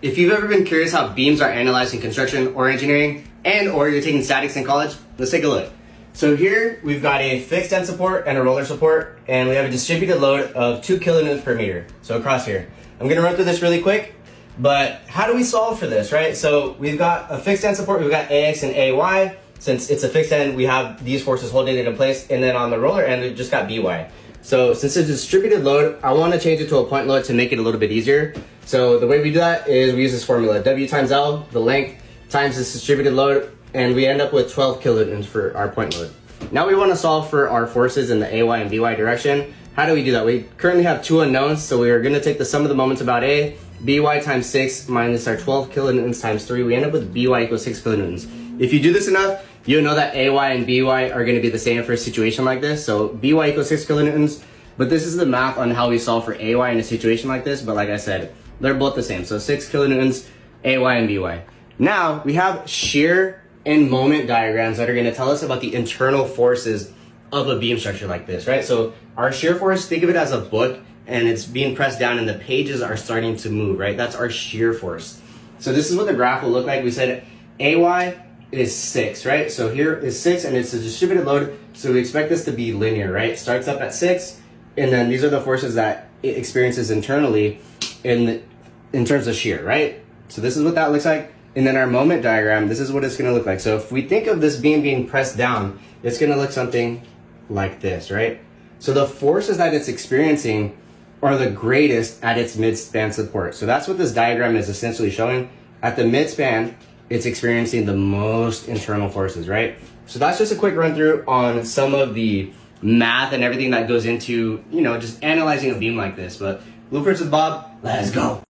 If you've ever been curious how beams are analyzed in construction or engineering, or you're taking statics in college, let's take a look. So here we've got a fixed end support and a roller support, and we have a distributed load of 2 kilonewtons per meter. So across here. I'm gonna run through this really quick, but how do we solve for this, right? So we've got a fixed end support, we've got AX and AY. Since it's a fixed end, we have these forces holding it in place, and then on the roller end, we've just got BY. So since it's a distributed load, I want to change it to a point load to make it a little bit easier. So the way we do that is we use this formula, W times L, the length, times this distributed load, and we end up with 12 kilonewtons for our point load. Now we want to solve for our forces in the AY and BY direction. How do we do that? We currently have two unknowns, so we are going to take the sum of the moments about A, BY times 6 minus our 12 kilonewtons times 3. We end up with BY equals 6 kilonewtons. If you do this enough, you'll know that AY and BY are going to be the same for a situation like this. So BY equals 6 kilonewtons, but this is the math on how we solve for AY in a situation like this. But like I said, they're both the same. So 6 kilonewtons, AY and BY. Now we have shear and moment diagrams that are going to tell us about the internal forces of a beam structure like this, right? So our shear force, think of it as a book, and it's being pressed down and the pages are starting to move, right? That's our shear force. So this is what the graph will look like. We said AY is 6, right? So here is 6 and it's a distributed load, so we expect this to be linear, right? Starts up at 6, and then these are the forces that it experiences internally in terms of shear, right? So this is what that looks like. And then our moment diagram, this is what it's going to look like. So if we think of this beam being pressed down, it's going to look something like this, right? So the forces that it's experiencing are the greatest at its mid-span support. So that's what this diagram is essentially showing. At the mid-span, it's experiencing the most internal forces, right? So that's just a quick run through on some of the math and everything that goes into, just analyzing a beam like this. But blueprints with Bob, let's go.